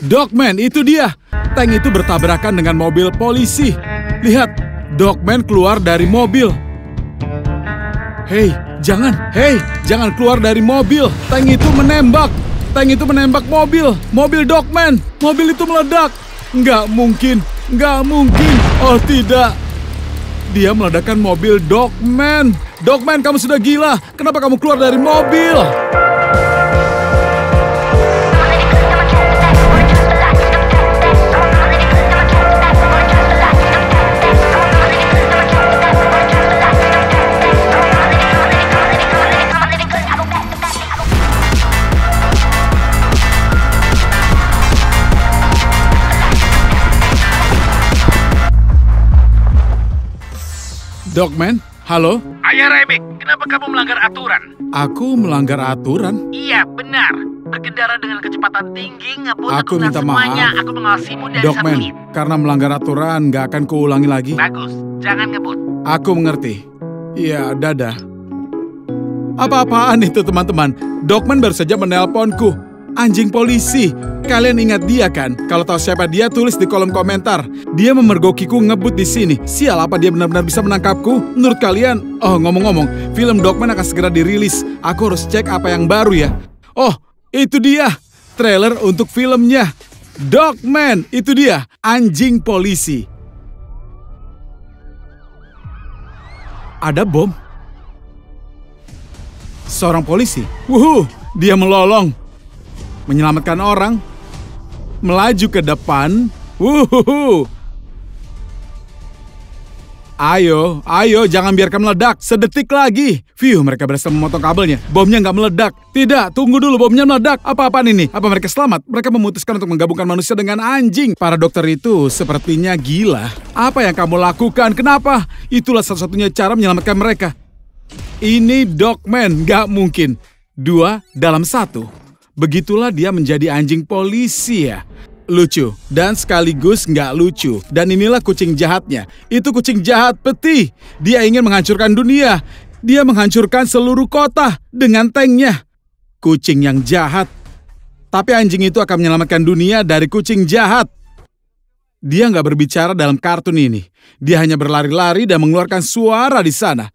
Dogman, itu dia. Tank itu bertabrakan dengan mobil polisi. Lihat, Dogman keluar dari mobil. Hei, jangan keluar dari mobil. Tank itu menembak mobil. Mobil Dogman. Mobil itu meledak. Nggak mungkin. Oh tidak. Dia meledakkan mobil Dogman. Dogman, kamu sudah gila. Kenapa kamu keluar dari mobil? Dogman, halo? Ayah Remik, kenapa kamu melanggar aturan? Aku melanggar aturan? Iya, benar. Berkendara dengan kecepatan tinggi, ngebut Aku atau minta semuanya. maaf. Aku mengawasimu dari Dogman, satelit. karena melanggar aturan nggak akan kuulangi lagi. Bagus, jangan ngebut. Aku mengerti. Iya, dadah. Apa-apaan itu teman-teman? Dogman baru saja menelponku. Anjing polisi. Kalian ingat dia kan? Kalau tahu siapa dia, tulis di kolom komentar. Dia memergokiku ngebut di sini. Sial, apa dia benar-benar bisa menangkapku? Menurut kalian? Oh, ngomong-ngomong, film Dogman akan segera dirilis. Aku harus cek apa yang baru ya. Oh, itu dia. Trailer untuk filmnya. Dogman, itu dia. Anjing polisi. Ada bom. Seorang polisi. Wuhu, dia melolong. Menyelamatkan orang. Melaju ke depan. Wuhuhu. Ayo, jangan biarkan meledak. Sedetik lagi. Fiu, mereka berhasil memotong kabelnya. Bomnya nggak meledak. Tidak, tunggu dulu, bomnya meledak. Apa-apaan ini? Apa mereka selamat? Mereka memutuskan untuk menggabungkan manusia dengan anjing. Para dokter itu sepertinya gila. Apa yang kamu lakukan? Kenapa? Itulah satu-satunya cara menyelamatkan mereka. Ini Dogman, nggak mungkin. 2 dalam 1. Begitulah dia menjadi anjing polisi ya. Lucu dan sekaligus nggak lucu. Dan inilah kucing jahatnya. Itu kucing jahat peti. Dia ingin menghancurkan dunia. Dia menghancurkan seluruh kota dengan tanknya. Kucing yang jahat. Tapi anjing itu akan menyelamatkan dunia dari kucing jahat. Dia nggak berbicara dalam kartun ini. Dia hanya berlari-lari dan mengeluarkan suara di sana.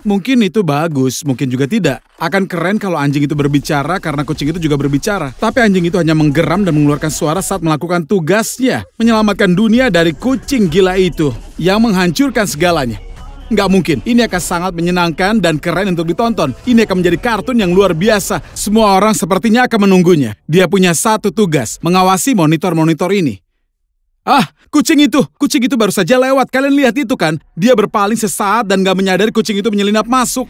Mungkin itu bagus, mungkin juga tidak. Akan keren kalau anjing itu berbicara karena kucing itu juga berbicara. Tapi anjing itu hanya menggeram dan mengeluarkan suara saat melakukan tugasnya. Menyelamatkan dunia dari kucing gila itu yang menghancurkan segalanya. Nggak mungkin, ini akan sangat menyenangkan dan keren untuk ditonton. Ini akan menjadi kartun yang luar biasa. Semua orang sepertinya akan menunggunya. Dia punya satu tugas, mengawasi monitor-monitor ini. Ah, kucing itu baru saja lewat. Kalian lihat itu kan? Dia berpaling sesaat dan gak menyadari kucing itu menyelinap masuk.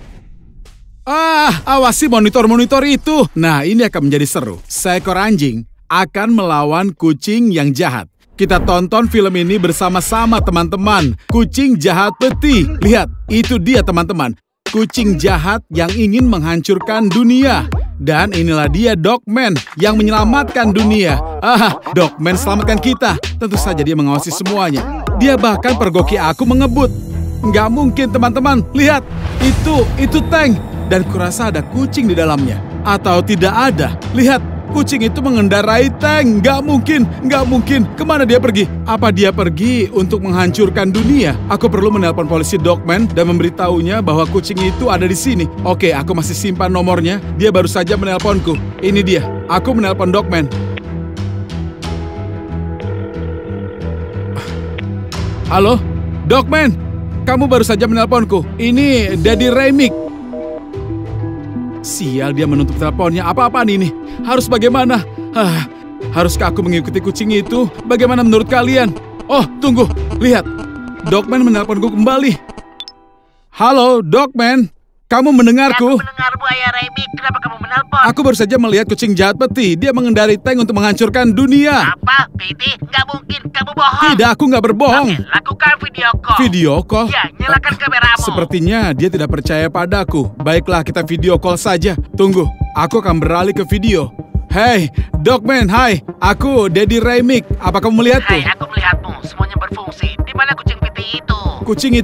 Ah, awasi monitor-monitor itu. Nah, ini akan menjadi seru. Seekor anjing akan melawan kucing yang jahat. Kita tonton film ini bersama-sama teman-teman. Kucing jahat peti. Lihat, itu dia teman-teman. Kucing jahat yang ingin menghancurkan dunia. Dan inilah dia Dogman yang menyelamatkan dunia. Ah, Dogman selamatkan kita. Tentu saja dia mengawasi semuanya. Dia bahkan pergoki aku mengebut. Nggak mungkin teman-teman. Lihat, itu tank. Dan kurasa ada kucing di dalamnya. Atau tidak ada. Lihat, kucing itu mengendarai tank. Nggak mungkin. Kemana dia pergi? Apa dia pergi untuk menghancurkan dunia? Aku perlu menelpon polisi Dogman dan memberitahunya bahwa kucing itu ada di sini. Oke, aku masih simpan nomornya. Dia baru saja menelponku. Ini dia. Aku menelpon Dogman. Halo, Dogman. Kamu baru saja menelponku. Ini Daddy Remik. Sial, dia menutup teleponnya. Apa-apaan ini? Harus bagaimana? Haruskah aku mengikuti kucing itu? Bagaimana menurut kalian? Oh, tunggu. Lihat. Dogman menelponku kembali. Halo, Dogman. Kamu mendengarku? Aku mendengarmu, Ayah Remik. Kenapa kamu menelpon? Aku baru saja melihat kucing jahat peti. Dia mengendarai tank untuk menghancurkan dunia. Apa? Piti? Nggak mungkin. Kamu bohong. Tidak, aku nggak berbohong. Oke, lakukan video call. Video call? Ya, nyalakan kameramu. Sepertinya dia tidak percaya padaku. Baiklah, kita video call saja. Tunggu, aku akan beralih ke video. Hey, Dogman, hai. Aku Daddy Remik. Apa kamu melihatku? Hai, aku melihatmu. Semuanya berfungsi. Di mana kucing piti itu? Kucing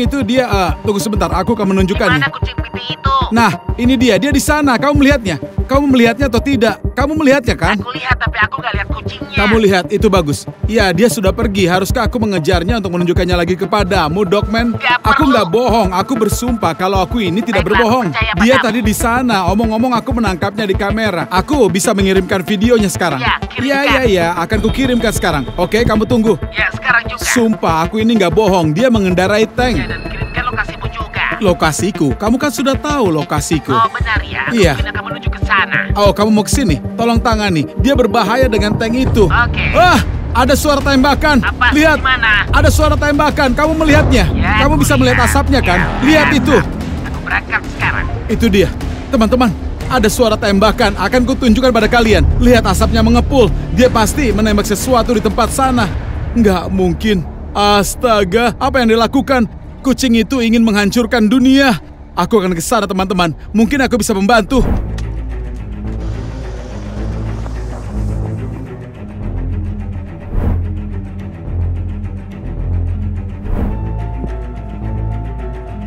itu dia, tunggu sebentar, aku akan menunjukkannya. Mana kucing piti itu? Nah, ini dia di sana, kamu melihatnya? Kamu melihatnya atau tidak? Kamu melihatnya kan? Aku lihat tapi aku nggak lihat kucingnya. Kamu lihat, itu bagus. Ya, dia sudah pergi, haruskah aku mengejarnya untuk menunjukkannya lagi kepadamu, Dogman? Nggak Aku perlu. nggak bohong, aku bersumpah kalau aku ini tidak Baiklah, berbohong. aku percaya Dia padamu. tadi di sana, omong-omong aku menangkapnya di kamera. Aku bisa mengirimkan videonya sekarang. Ya, kirimkan. Iya, akan kukirimkan sekarang. Oke, kamu tunggu. Ya, sekarang juga. Sumpah, aku ini nggak bohong. Dia mengendarai tank. Ya, dan kirimkan lokasimu juga. Lokasiku? Kamu kan sudah tahu lokasiku. Oh, benar ya. Iya. Mungkin akan menuju ke sana. Oh, kamu mau ke sini? Tolong tangani. Dia berbahaya dengan tank itu. Oke. Wah, ada suara tembakan. Apa? Lihat. Di mana? Ada suara tembakan. Kamu melihatnya? Ya, Kamu aku bisa melihat lihat. asapnya kan? Ya, Lihat mantap. itu. Aku berangkat sekarang. Itu dia. Teman-teman, ada suara tembakan. Akan kutunjukkan pada kalian. Lihat asapnya mengepul. Dia pasti menembak sesuatu di tempat sana. Nggak mungkin. Astaga, apa yang dilakukan? Kucing itu ingin menghancurkan dunia. Aku akan ke sana, teman-teman. Mungkin aku bisa membantu.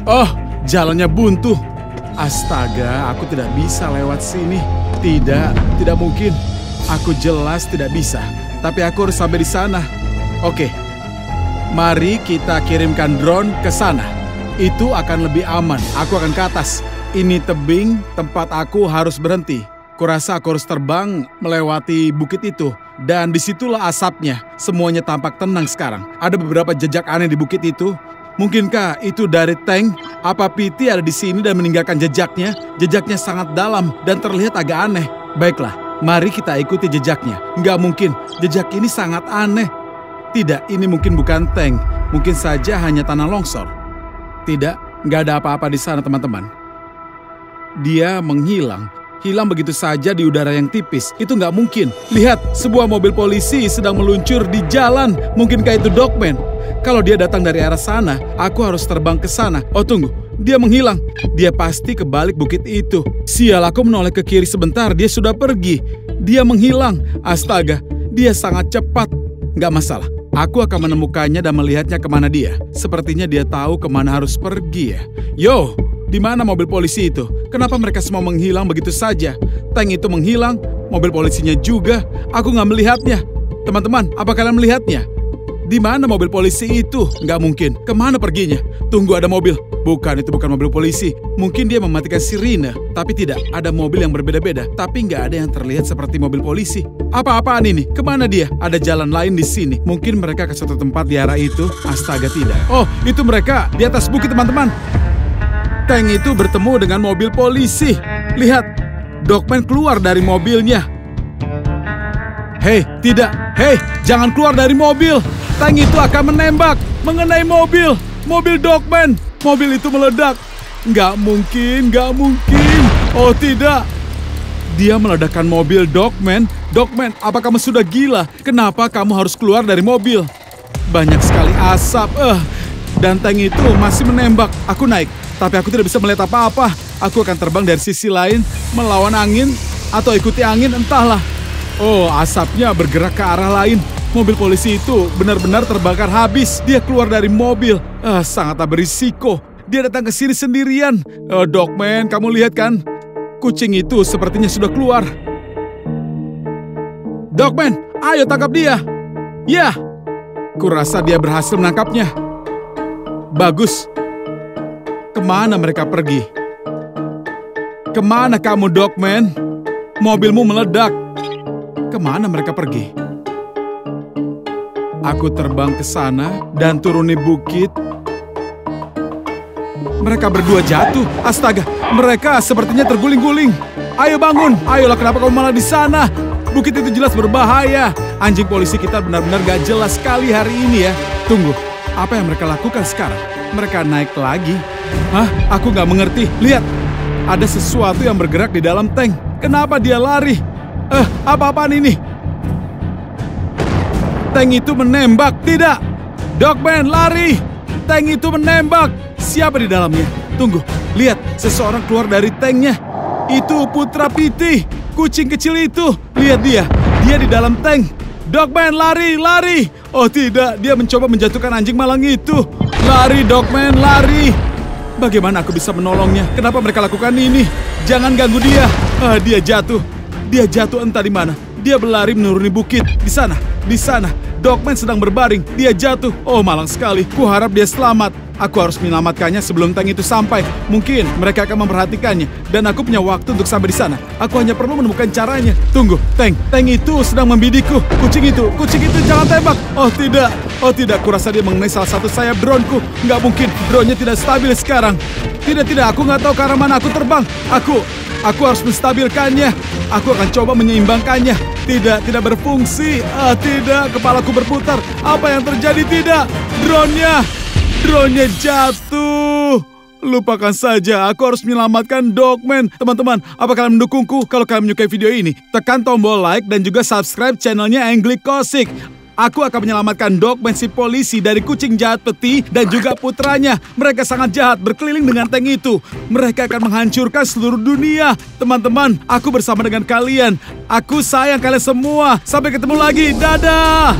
Oh, jalannya buntu. Astaga, aku tidak bisa lewat sini. Tidak mungkin. Aku jelas tidak bisa. Tapi aku harus sampai di sana. Oke, mari kita kirimkan drone ke sana. Itu akan lebih aman. Aku akan ke atas. Ini tebing, tempat aku harus berhenti. Kurasa aku harus terbang melewati bukit itu. Dan disitulah asapnya. Semuanya tampak tenang sekarang. Ada beberapa jejak aneh di bukit itu. Mungkinkah itu dari tank? Apa Piti ada di sini dan meninggalkan jejaknya? Jejaknya sangat dalam dan terlihat agak aneh. Baiklah, mari kita ikuti jejaknya. Nggak mungkin, jejak ini sangat aneh. Tidak, ini mungkin bukan tank. Mungkin saja hanya tanah longsor. Tidak, nggak ada apa-apa di sana, teman-teman. Dia menghilang. Hilang begitu saja di udara yang tipis. Itu nggak mungkin. Lihat, sebuah mobil polisi sedang meluncur di jalan. Mungkinkah itu Dogman? Kalau dia datang dari arah sana, aku harus terbang ke sana. Oh, tunggu. Dia menghilang. Dia pasti ke balik bukit itu. Sial, aku menoleh ke kiri sebentar. Dia sudah pergi. Dia menghilang. Astaga, dia sangat cepat. Nggak masalah. Aku akan menemukannya dan melihatnya kemana dia. Sepertinya dia tahu kemana harus pergi ya. Yo, di mana mobil polisi itu? Kenapa mereka semua menghilang begitu saja? Tank itu menghilang, mobil polisinya juga. Aku nggak melihatnya. Teman-teman, apa kalian melihatnya? Di mana mobil polisi itu? Nggak mungkin. Kemana perginya? Tunggu, ada mobil. Bukan, itu bukan mobil polisi. Mungkin dia mematikan sirine. Tapi tidak, ada mobil yang berbeda-beda. Tapi nggak ada yang terlihat seperti mobil polisi. Apa-apaan ini? Kemana dia? Ada jalan lain di sini. Mungkin mereka ke suatu tempat di arah itu. Astaga, tidak. Oh, itu mereka di atas bukit, teman-teman. Tank itu bertemu dengan mobil polisi. Lihat, Dogman keluar dari mobilnya. Hei, tidak. Hei, jangan keluar dari mobil. Tank itu akan menembak mengenai mobil. Mobil Dogman. Mobil itu meledak. Nggak mungkin, nggak mungkin. Oh tidak. Dia meledakkan mobil Dogman. Dogman, apa kamu sudah gila? Kenapa kamu harus keluar dari mobil? Banyak sekali asap. Dan tank itu masih menembak. Aku naik, tapi aku tidak bisa melihat apa-apa. Aku akan terbang dari sisi lain, melawan angin, atau ikuti angin, entahlah. Oh, asapnya bergerak ke arah lain. Mobil polisi itu benar-benar terbakar habis. Dia keluar dari mobil. Sangat berisiko. Dia datang ke sini sendirian. Dogman, kamu lihat kan? Kucing itu sepertinya sudah keluar. Dogman, ayo tangkap dia. Ya, kurasa dia berhasil menangkapnya. Bagus. Kemana mereka pergi? Kemana kamu, Dogman? Mobilmu meledak. Kemana mereka pergi? Aku terbang ke sana dan turuni bukit. Mereka berdua jatuh. Astaga, mereka sepertinya terguling-guling. Ayo bangun. Ayolah, kenapa kamu malah di sana? Bukit itu jelas berbahaya. Anjing polisi kita benar-benar gak jelas sekali hari ini ya. Tunggu, apa yang mereka lakukan sekarang? Mereka naik lagi. Hah? Aku gak mengerti. Lihat, ada sesuatu yang bergerak di dalam tank. Kenapa dia lari? Apa-apaan ini? Tank itu menembak. Tidak. Dogman, lari. Tank itu menembak. Siapa di dalamnya? Tunggu. Lihat, seseorang keluar dari tanknya. Itu Putra Piti. Kucing kecil itu. Lihat dia. Dia di dalam tank. Dogman, lari, lari. Oh tidak, dia mencoba menjatuhkan anjing malang itu. Lari, Dogman, lari! Bagaimana aku bisa menolongnya? Kenapa mereka lakukan ini? Jangan ganggu dia. Dia jatuh. Dia jatuh entah di mana. Dia berlari menuruni bukit. Di sana, di sana. Dogman sedang berbaring. Dia jatuh. Oh, malang sekali. Kuharap dia selamat. Aku harus menyelamatkannya sebelum tank itu sampai. Mungkin mereka akan memperhatikannya. Dan aku punya waktu untuk sampai di sana. Aku hanya perlu menemukan caranya. Tunggu, tank itu sedang membidikku. Kucing itu jangan tembak. Oh tidak, kurasa dia mengenai salah satu sayap drone-ku. Nggak mungkin, drone-nya tidak stabil sekarang. Tidak, aku nggak tahu ke arah mana aku terbang. Aku harus menstabilkannya. Aku akan coba menyeimbangkannya. Tidak berfungsi. Tidak, kepalaku berputar. Apa yang terjadi? Tidak, drone-nya jatuh. Lupakan saja, aku harus menyelamatkan Dogman. Teman-teman, apa kalian mendukungku? Kalau kalian menyukai video ini, tekan tombol like dan juga subscribe channelnya Anglik Kosik. Aku akan menyelamatkan Dogman si polisi dari kucing jahat peti dan juga putranya. Mereka sangat jahat berkeliling dengan tank itu. Mereka akan menghancurkan seluruh dunia. Teman-teman, aku bersama dengan kalian. Aku sayang kalian semua. Sampai ketemu lagi. Dadah!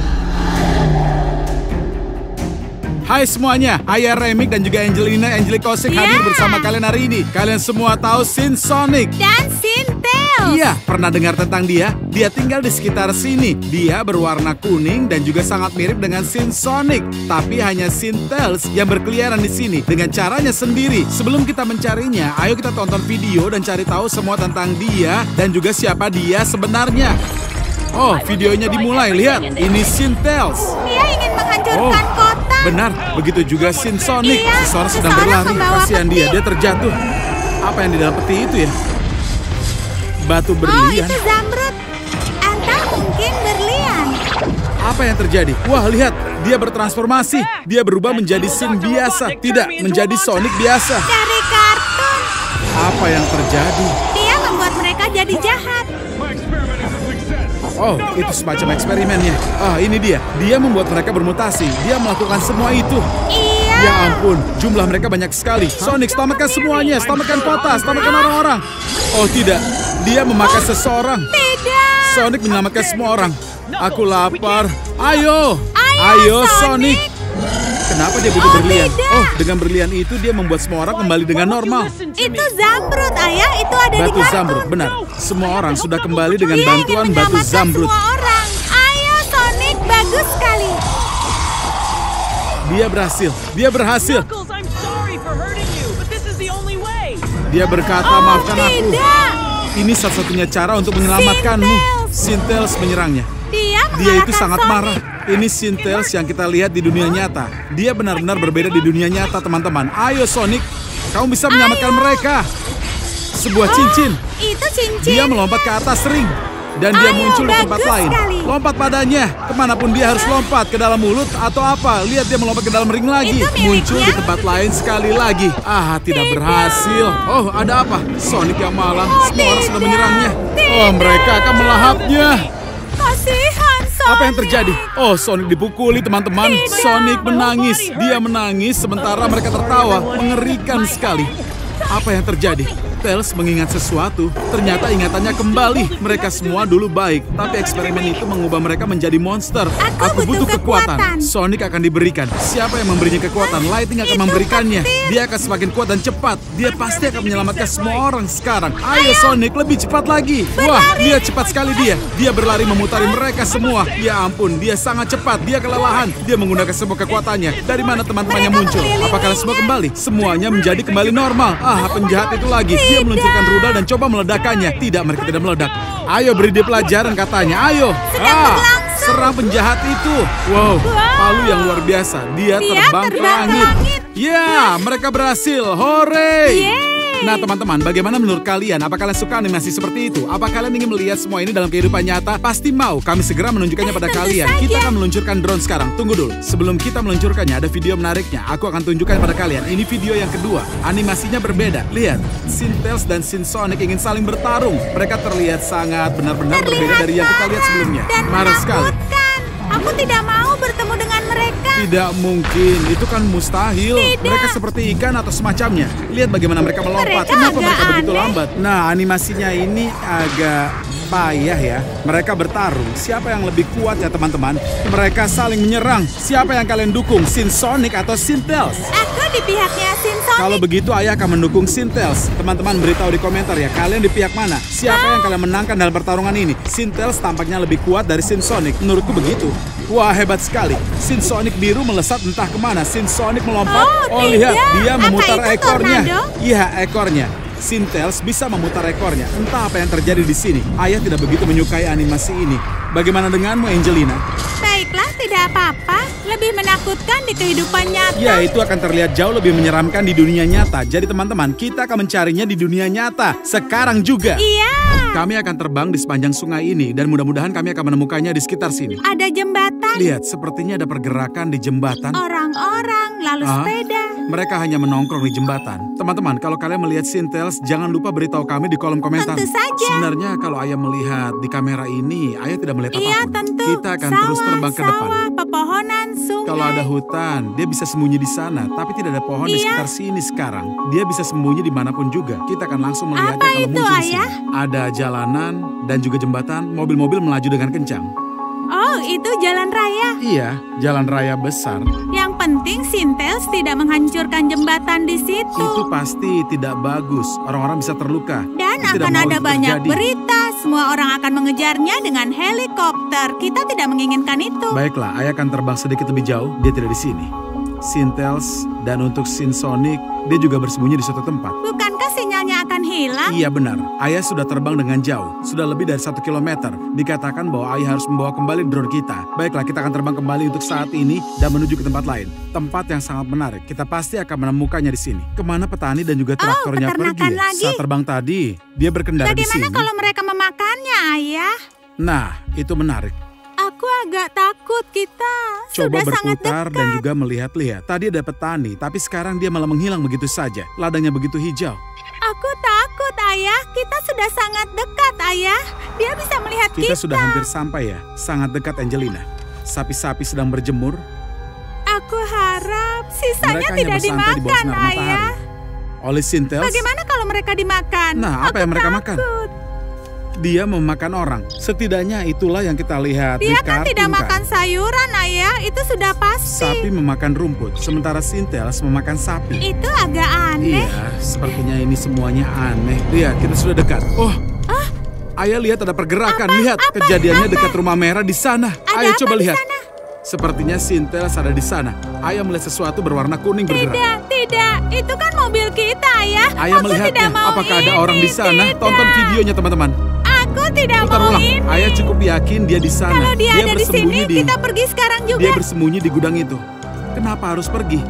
Hai semuanya, Ayah Remik dan juga Angelic Kosik hadir bersama kalian hari ini. Kalian semua tahu SinSonic dan Sintails. Iya, pernah dengar tentang dia? Dia tinggal di sekitar sini. Dia berwarna kuning dan juga sangat mirip dengan SinSonic. Tapi hanya Sintails yang berkeliaran di sini dengan caranya sendiri. Sebelum kita mencarinya, ayo kita tonton video dan cari tahu semua tentang dia dan juga siapa dia sebenarnya. Oh, videonya dimulai, lihat. Ini Sintails. Dia ingin menghancurkan kota. Benar, begitu juga SinSonic. Iya, Seseorang sedang seseorang berlari, membawa kasihan peti. dia terjatuh. Apa yang di dalam peti itu ya? Batu Oh, berlian. itu zamrud. Atau mungkin berlian. Apa yang terjadi? Wah, lihat, dia bertransformasi. Dia berubah menjadi Sin biasa, tidak menjadi Sonic biasa. Dari kartun. Apa yang terjadi? Dia membuat mereka jadi jahat. Oh, itu semacam eksperimennya. Ini dia. Dia membuat mereka bermutasi. Dia melakukan semua itu. Iya. Ya ampun, jumlah mereka banyak sekali. Sonic, selamatkan semuanya. Selamatkan kota, selamatkan orang-orang. Oh tidak, dia memakai seseorang. Tidak. Sonic menyelamatkan semua orang. Aku lapar. Ayo Sonic. Sonic. Kenapa dia butuh Oh, berlian? tidak. Oh, dengan berlian itu dia membuat semua orang kembali dengan normal. Itu zamrud, Ayah. Itu ada di Batu kartun. zamrud, benar. Semua orang sudah kembali dengan Dia ingin bantuan batu menyelamatkan zamrud. semua orang. Ayo Sonic, bagus sekali. Dia berhasil. Dia berkata, maafkan aku. Tidak. Ini satu-satunya cara untuk menyelamatkanmu. Sintails menyerangnya. Dia Itu mengalahkan sangat Sonic. marah. Ini Sintails yang kita lihat di dunia nyata. Dia benar-benar berbeda di dunia nyata, teman-teman. Ayo Sonic, kamu bisa menyelamatkan mereka. Sebuah cincin. Itu cincin. Dia melompat ke atas ring. Dan dia Ayo, muncul di tempat bagus lain. sekali. Lompat padanya. Kemanapun dia harus lompat. Ke dalam mulut atau apa. Lihat dia melompat ke dalam ring lagi. Itu miliknya. Muncul di tempat lain sekali lagi. Tidak berhasil. Oh, ada apa? Sonic yang malang. Semua orang sudah tidak. menyerangnya. Tidak. Oh, mereka akan melahapnya. Kasihan Sonic. Apa yang terjadi? Oh, Sonic dipukuli, teman-teman. Tidak. Sonic menangis. Dia menangis sementara mereka tertawa. Mengerikan sekali. Apa yang terjadi? Tails mengingat sesuatu. Ternyata ingatannya kembali. Mereka semua dulu baik, tapi eksperimen itu mengubah mereka menjadi monster. Aku butuh kekuatan. Sonic akan diberikan. Siapa yang memberinya kekuatan? Lightning akan Itu memberikannya. petir. Dia akan semakin kuat dan cepat. Dia pasti akan menyelamatkan semua orang sekarang. Ayo Sonic, lebih cepat lagi. Wah, dia cepat sekali dia. Dia berlari memutari mereka semua. Ya ampun, dia sangat cepat. Dia kelelahan. Dia menggunakan semua kekuatannya. Dari mana teman-temannya Mereka muncul? mengelilinginya. Apakah semua kembali? Semuanya menjadi kembali normal. Penjahat itu lagi. Dia meluncurkan rudal dan coba meledakannya. Tidak, mereka tidak meledak. Ayo beri dia pelajaran katanya. Ayo. Sedang berlangsung. Serang penjahat itu. Wow, palu yang luar biasa. Dia terbang ke terbang ke langit. langit. Ya, mereka berhasil. Hore. Yeay. Nah teman-teman, bagaimana menurut kalian? Apa kalian suka animasi seperti itu? Apa kalian ingin melihat semua ini dalam kehidupan nyata? Pasti mau. Kami segera menunjukkannya pada Tentu kalian. saja. Kita akan meluncurkan drone sekarang. Tunggu dulu. Sebelum kita meluncurkannya, ada video menariknya. Aku akan tunjukkan pada kalian. Ini video yang kedua. Animasinya berbeda. Lihat, Sintails dan SinSonic ingin saling bertarung. Mereka terlihat sangat benar-benar berbeda dari yang kita lihat sebelumnya. Dan Marah sekali. menakutkan. Aku tidak mau bertemu dengan mereka. Tidak mungkin, itu kan mustahil. Tidak. Mereka seperti ikan atau semacamnya. Lihat bagaimana mereka melompat. Mereka Kenapa agak mereka begitu aneh. lambat? Nah, animasinya ini agak payah ya. Mereka bertarung. Siapa yang lebih kuat ya teman-teman? Mereka saling menyerang. Siapa yang kalian dukung? Sonic atau Tails? Aku di pihaknya Sonic. Kalau begitu ayah akan mendukung Tails. Teman-teman beritahu di komentar ya, kalian di pihak mana? Siapa yang kalian menangkan dalam pertarungan ini? Tails tampaknya lebih kuat dari Sonic. Menurutku begitu. Wah, hebat sekali. Sonic biru melesat entah kemana. Sonic melompat. Oh lihat, dia memutar Apa itu ekornya. tornado? Iya, ekornya. Tails bisa memutar ekornya. Entah apa yang terjadi di sini. Ayah tidak begitu menyukai animasi ini. Bagaimana denganmu, Angelina? Baiklah, tidak apa-apa. Lebih menakutkan di kehidupan nyata. Ya, itu akan terlihat jauh lebih menyeramkan di dunia nyata. Jadi teman-teman, kita akan mencarinya di dunia nyata. Sekarang juga. Iya. Kami akan terbang di sepanjang sungai ini. Dan mudah-mudahan kami akan menemukannya di sekitar sini. Ada jembatan. Lihat, sepertinya ada pergerakan di jembatan. Orang-orang, lalu sepeda. Mereka hanya menongkrong di jembatan. Teman-teman, kalau kalian melihat Tails, jangan lupa beritahu kami di kolom komentar. Tentu saja. Sebenarnya kalau ayah melihat di kamera ini, ayah tidak melihat apapun. Iya, tentu. Kita akan terus terbang ke depan. Sawah, pepohonan, sungai. Kalau ada hutan, dia bisa sembunyi di sana. Tapi tidak ada pohon di sekitar sini sekarang. Dia bisa sembunyi dimanapun juga. Kita akan langsung melihatnya Apa kalau itu, muncul di sini. Ayah? Ada jalanan dan juga jembatan. Mobil-mobil melaju dengan kencang. Oh, itu jalan raya. Iya, jalan raya besar. Yang penting Tails tidak menghancurkan jembatan di situ. Itu pasti tidak bagus. Orang-orang bisa terluka. Dan Itu tidak akan mau ada itu banyak terjadi. berita. Semua orang akan mengejarnya dengan helikopter. Kita tidak menginginkan itu. Baiklah, ayah akan terbang sedikit lebih jauh. Dia tidak di sini. Tails dan untuk Sonic, dia juga bersembunyi di suatu tempat. Bukankah sinyalnya akan hilang? Iya benar, ayah sudah terbang dengan jauh. Sudah lebih dari 1 kilometer. Dikatakan bahwa ayah harus membawa kembali drone kita. Baiklah, kita akan terbang kembali untuk saat ini dan menuju ke tempat lain. Tempat yang sangat menarik. Kita pasti akan menemukannya di sini. Kemana petani dan juga traktornya pergi? peternakan lagi. Saat terbang tadi, dia berkendara di sini. Bagaimana kalau mereka memakannya, Ayah? Nah, itu menarik. Aku agak takut kita Coba sudah sangat berputar dekat. dan juga melihat-lihat. Tadi ada petani, tapi sekarang dia malah menghilang begitu saja. Ladangnya begitu hijau. Aku takut, Ayah. Kita sudah sangat dekat, Ayah. Dia bisa melihat kita. Kita sudah hampir sampai ya, sangat dekat Angelina. Sapi-sapi sedang berjemur. Aku harap sisanya Mereka hanya tidak bersantai di bawah dimakan, sinar Ayah. matahari. Oleh Tails, Bagaimana kalau mereka dimakan? Nah, apa yang mereka makan? Takut. dia memakan orang. Setidaknya itulah yang kita lihat di Dia kartun kan tidak makan sayuran, Ayah. Itu sudah pasti. Sapi memakan rumput, sementara Tails memakan sapi. Itu agak aneh. Iya, sepertinya ini semuanya aneh. Lihat, kita sudah dekat. Oh, Ayah lihat ada pergerakan. Lihat, kejadiannya dekat rumah merah di sana. Ayo apa coba di lihat. sana? Sepertinya Tails ada di sana. Ayah melihat sesuatu berwarna kuning bergerak. Tidak. Itu kan mobil kita, Ayah. Ayah Aku melihatnya. tidak mau Apakah ada ini. orang di sana? Tidak. Tonton videonya, teman-teman. Aku tidak Putar mau ulang. ini. Ayah cukup yakin dia di sana. Kalau dia ada di bersembunyi sini, kita pergi sekarang juga. Dia bersembunyi di gudang itu. Kenapa harus pergi?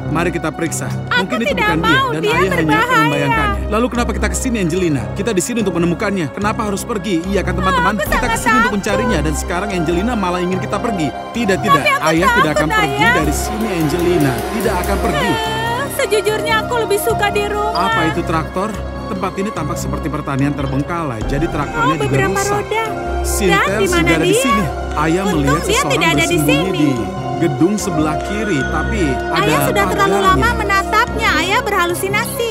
Mari kita periksa. Mungkin itu tidak bukan dia mau, dan dia ayah hanya akan berbahaya. membayangkannya. Lalu kenapa kita kesini, Angelina? Kita di sini untuk menemukannya. Kenapa harus pergi? Iya kan teman-teman? aku Kita sangat kesini untuk takut. mencarinya dan sekarang Angelina malah ingin kita pergi. Tidak. aku Ayah tidak akan takut, pergi Ayah. dari sini, Angelina. Tidak akan pergi. Sejujurnya aku lebih suka di rumah. Apa itu traktor? Tempat ini tampak seperti pertanian terbengkalai. Jadi traktornya juga beberapa rusak. roda. Tails di mana juga ada di dia? sini. Ayah Untung melihat dia seseorang tidak ada di bersembunyi sini. di gedung sebelah kiri, tapi ada Ayah sudah terlalu pagarnya. lama menatapnya. Ayah berhalusinasi.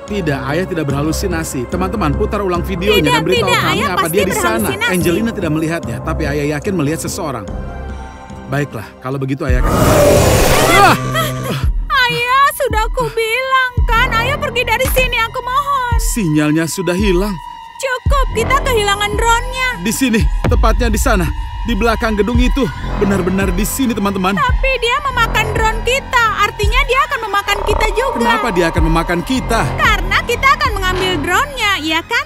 Tidak, ayah tidak berhalusinasi. Teman-teman, putar ulang videonya dan beritahu tidak, kami ayah apa pasti dia di sana. berhalusinasi. Angelina tidak melihatnya, tapi ayah yakin melihat seseorang. Baiklah, kalau begitu ayah akan... Ah! Ayah, sudah aku bilang kan. Ayah pergi dari sini, aku mohon. Sinyalnya sudah hilang. Cukup, kita kehilangan drone-nya. Di sini, tepatnya di sana. Di belakang gedung itu. Benar-benar di sini, teman-teman. Tapi dia memakan drone kita. Artinya dia akan memakan kita juga. Kenapa dia akan memakan kita? Karena kita akan mengambil drone-nya, iya kan?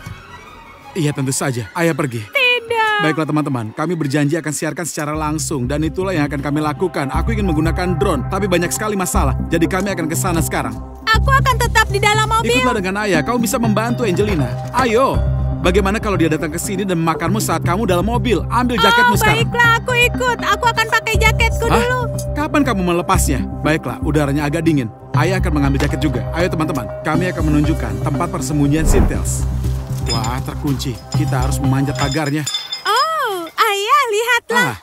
Iya, tentu saja. Ayah pergi. Tidak. Baiklah teman-teman, kami berjanji akan siarkan secara langsung dan itulah yang akan kami lakukan. Aku ingin menggunakan drone, tapi banyak sekali masalah. Jadi kami akan ke sana sekarang. Aku akan tetap di dalam mobil. Ikutlah dengan ayah, kamu bisa membantu Angelina. Ayo, bagaimana kalau dia datang ke sini dan memakanmu saat kamu dalam mobil? Ambil jaketmu sekarang. Baiklah, aku ikut. Aku akan pakai jaketku Hah? dulu. Kapan kamu melepasnya? Baiklah, udaranya agak dingin. Ayah akan mengambil jaket juga. Ayo teman-teman, kami akan menunjukkan tempat persembunyian Tails. Wah, terkunci. Kita harus memanjat pagarnya. Oh, Ayah, lihatlah.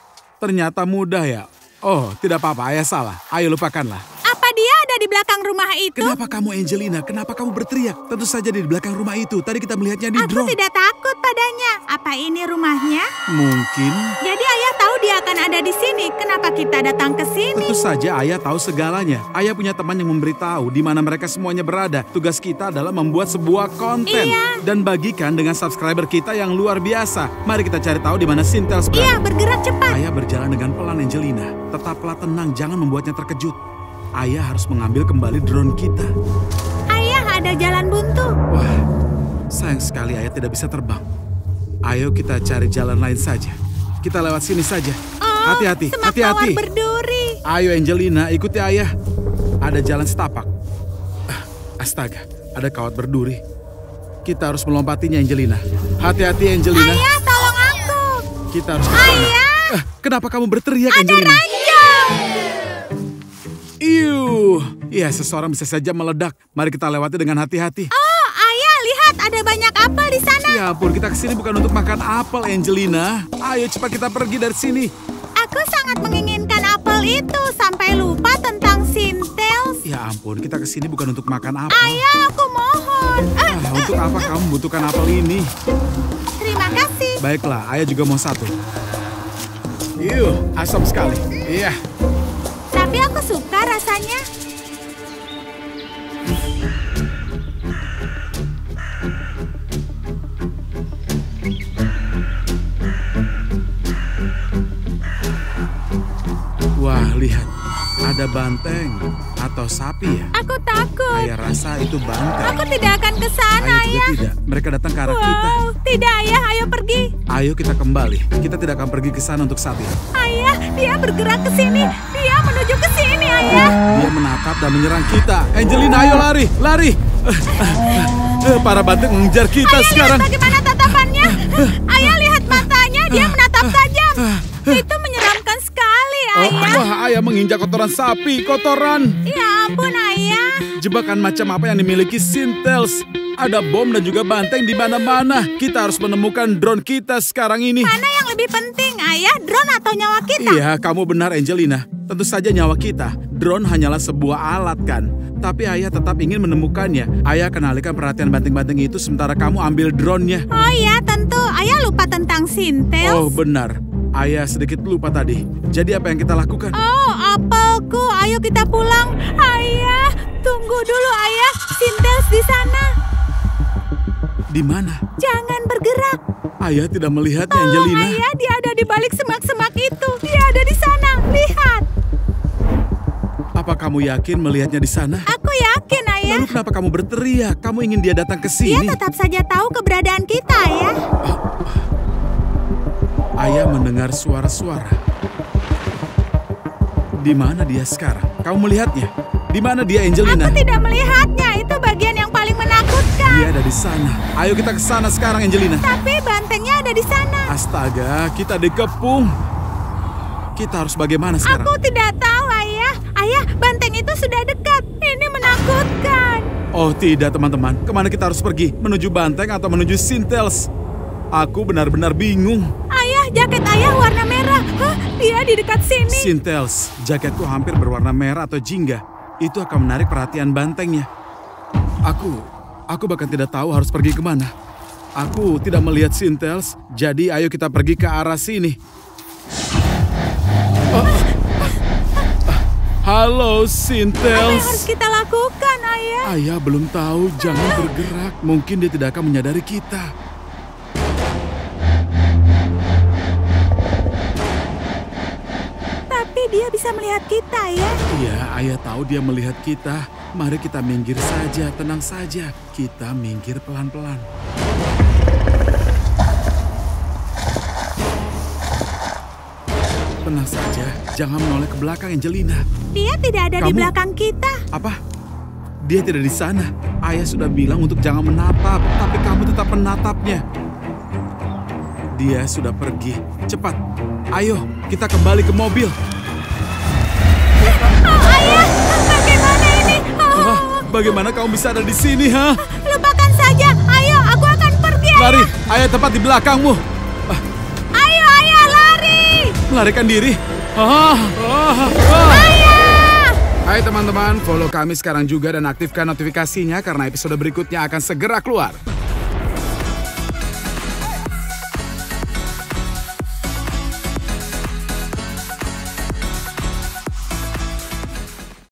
Ternyata mudah ya. Oh, tidak apa-apa, ayah salah. Ayo lupakanlah. Apa dia ada di belakang belakang rumah itu? Kenapa kamu, Angelina? Kenapa kamu berteriak? Tentu saja di belakang rumah itu. Tadi kita melihatnya di Aku drone. tidak takut padanya. Apa ini rumahnya? Mungkin. Jadi ayah tahu dia akan ada di sini. Kenapa kita datang ke sini? Tentu saja ayah tahu segalanya. Ayah punya teman yang memberitahu di mana mereka semuanya berada. Tugas kita adalah membuat sebuah konten. Iya. Dan bagikan dengan subscriber kita yang luar biasa. Mari kita cari tahu di mana Sintel berada. Iya, bergerak cepat. Ayah berjalan dengan pelan, Angelina. Tetaplah tenang, jangan membuatnya terkejut. Ayah harus mengambil kembali drone kita. Ayah, ada jalan buntu. Wah, sayang sekali ayah tidak bisa terbang. Ayo kita cari jalan lain saja. Kita lewat sini saja. Oh, Hati-hati, semak hati-hati. mawar berduri. Ayo Angelina, ikuti ayah. Ada jalan setapak. Astaga, ada kawat berduri. Kita harus melompatinya, Angelina. Hati-hati, Angelina. Ayah, tolong aku. Kita harus ke sana. Ayah, Kenapa kamu berteriak, ada Angelina? ranjau. Ya, seseorang bisa saja meledak. Mari kita lewati dengan hati-hati. Oh, ayah, lihat ada banyak apel di sana. Ya ampun, kita kesini bukan untuk makan apel, Angelina. Ayo cepat kita pergi dari sini. Aku sangat menginginkan apel itu sampai lupa tentang Sintels. Ya ampun, kita kesini bukan untuk makan apel. Ayah, aku mohon. Untuk apa kamu membutuhkan apel ini? Terima kasih. Baiklah, ayah juga mau satu. Asam sekali. Iya. Tapi aku suka rasanya. Wah, lihat. Ada banteng atau sapi ya? Aku takut. Ayah rasa itu banteng. Aku tidak akan ke sana, Ayah juga ayah. tidak. Mereka datang ke arah kita. Wow, tidak ayah, ayo pergi. Ayo kita kembali. Kita tidak akan pergi ke sana untuk saat ini. Ayah, dia bergerak ke sini. Dia menuju ke sini, ayah. Dia menatap dan menyerang kita. Angelina, ayo lari, lari. Para banteng mengejar kita Ayah, sekarang. lihat bagaimana tatapannya. Ayah, lihat matanya. Dia menatap tajam. Itu menyeramkan sekali, ayah. Wah, ayah menginjak kotoran sapi, kotoran. Ya ampun, ayah. Jebakan macam apa yang dimiliki Sintels? Ada bom dan juga banteng di mana-mana. Kita harus menemukan drone kita sekarang ini. Mana yang lebih penting, ayah? Drone atau nyawa kita? Iya, kamu benar, Angelina. Tentu saja nyawa kita. Drone hanyalah sebuah alat kan. Tapi ayah tetap ingin menemukannya. Ayah akan alihkan perhatian banteng-banteng itu sementara kamu ambil drone-nya. Oh iya, tentu. Ayah lupa tentang Sintels. Oh, benar. Ayah sedikit lupa tadi. Jadi apa yang kita lakukan? Oh, apelku. Ayo kita pulang. Ayah, tunggu dulu, ayah. Sintels di sana. Di mana? Jangan bergerak. Ayah tidak melihatnya, Tolong, Angelina. ayah. Dia ada di balik semak-semak itu. Dia ada di sana. Lihat. Apa kamu yakin melihatnya di sana? Aku yakin, ayah. Lalu kenapa kamu berteriak? Kamu ingin dia datang ke Dia sini? tetap saja tahu keberadaan kita, ayah. Ayah mendengar suara-suara. Di mana dia sekarang? Kamu melihatnya? Di mana dia, Angelina? Aku tidak melihatnya. Itu bagian yang paling menakutkan. Dia ada di sana. Ayo kita ke sana sekarang, Angelina. Tapi bantengnya ada di sana. Astaga, kita dikepung. Kita harus bagaimana sekarang? Aku tidak tahu, ayah. Ayah, banteng itu sudah dekat. Ini menakutkan. Oh tidak, teman-teman. Kemana kita harus pergi? Menuju banteng atau menuju Sintels? Aku benar-benar bingung. Ayah, jaket ayah warna merah. Hah, dia di dekat sini. Sintels, jaketku hampir berwarna merah atau jingga. Itu akan menarik perhatian bantengnya. Aku bahkan tidak tahu harus pergi kemana. Aku tidak melihat Sintels, jadi ayo kita pergi ke arah sini. Halo, Apa yang Sintels. harus kita lakukan, ayah? Ayah belum tahu, jangan bergerak. Mungkin dia tidak akan menyadari kita. Tapi dia bisa melihat kita, ya. Iya, ayah tahu dia melihat kita. Mari kita minggir saja, tenang saja. Kita minggir pelan-pelan. Tenang saja, jangan menoleh ke belakang, Angelina. Dia tidak ada di Kamu- belakang kita. Apa? Dia tidak di sana. Ayah sudah bilang untuk jangan menatap, tapi kamu tetap menatapnya. Dia sudah pergi. Cepat, ayo kita kembali ke mobil. Oh, ayah, bagaimana ini? Ah, bagaimana kamu bisa ada di sini, ha? Lupakan saja. Ayo, aku akan pergi, ayah. Lari, ayah tepat di belakangmu. Ayo, ayah, lari. Melarikan diri. Ayah! Hai teman-teman, follow kami sekarang juga dan aktifkan notifikasinya karena episode berikutnya akan segera keluar.